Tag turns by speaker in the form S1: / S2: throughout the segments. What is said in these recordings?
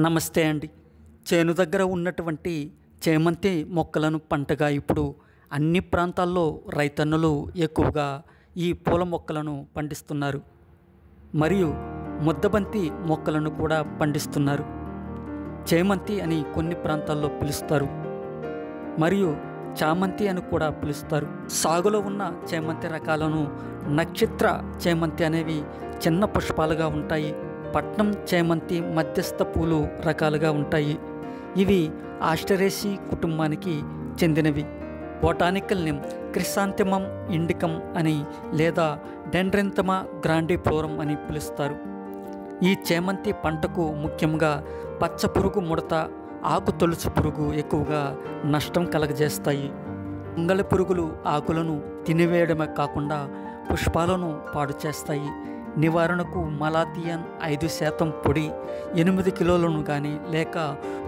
S1: నమస్తే అండి. చేను దగ్గర ఉన్నటువంటి చేమంతి మొక్కలను పంటగా ఇప్పుడు అన్ని ప్రాంతాల్లో రైతన్నులు ఎక్కువగా ఈ పూల మొక్కలను పండిస్తున్నారు. మరియు ముద్దబంతి మొక్కలను కూడా పండిస్తున్నారు. చేమంతి అని కొన్ని ప్రాంతాల్లో పిలుస్తారు, మరియు చామంతి అని కూడా పిలుస్తారు. సాగులో ఉన్న చేమంతి రకాలను నక్షత్ర చేమంతి అనేవి చిన్న పుష్పాలుగా ఉంటాయి. పట్నం చేమంతి మధ్యస్థ పూలు రకాలుగా ఉంటాయి. ఇవి ఆస్టరేసి కుటుంబానికి చెందినవి. బొటానికల్ నేమ్ క్రిసాంథెమమ్ ఇండికమ్ అని లేదా డెండ్రెంథమా గ్రాండిఫ్లోరం అని పిలుస్తారు. ఈ చేమంతి పంటకు ముఖ్యంగా పచ్చ పురుగు ముడత, ఆకు తొలుచు పురుగు ఎక్కువగా నష్టం కలగజేస్తాయి. ముంగళ పురుగులు ఆకులను తినివేయడమే కాకుండా పుష్పాలను పాడు చేస్తాయి. నివారణకు మలాథియాన్ 5% పొడి 8 కిలోలను కానీ లేక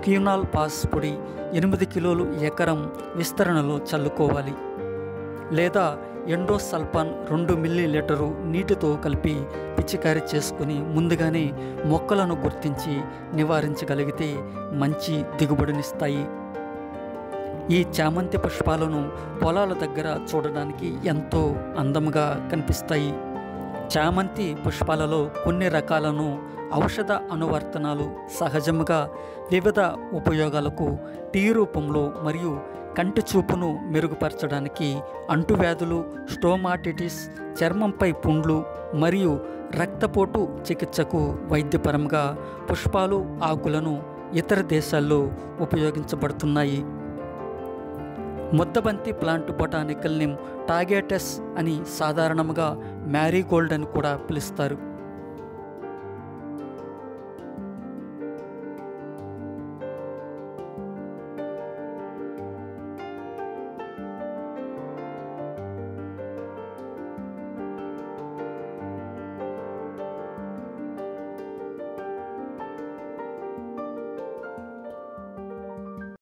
S1: క్యూనాల్ పాస్ పొడి 8 కిలోలు ఎకరం విస్తరణలో చల్లుకోవాలి. లేదా ఎండోసల్ఫాన్ 2 మిల్లీలీటరు నీటితో కలిపి పిచికారీ చేసుకుని ముందుగానే మొక్కలను గుర్తించి నివారించగలిగితే మంచి దిగుబడినిస్తాయి. ఈ చామంతి పుష్పాలను పొలాల దగ్గర చూడడానికి ఎంతో అందముగా కనిపిస్తాయి. చామంతి పుష్పాలలో కొన్ని రకాలను ఔషధ అనువర్తనాలు సహజముగా వివిధ ఉపయోగాలకు టీ రూపంలో మరియు కంటి చూపును మెరుగుపరచడానికి, అంటువ్యాధులు, స్టోమాటిటిస్, చర్మంపై పుండ్లు మరియు రక్తపోటు చికిత్సకు వైద్యపరంగా పుష్పాలు, ఆకులను ఇతర దేశాల్లో ఉపయోగించబడుతున్నాయి. ముద్దబంతి ప్లాంట్ బొటానికల్ నేమ్ టాగేటస్ అని సాధారణంగా మ్యారీగోల్డ్ అని కూడా పిలుస్తారు.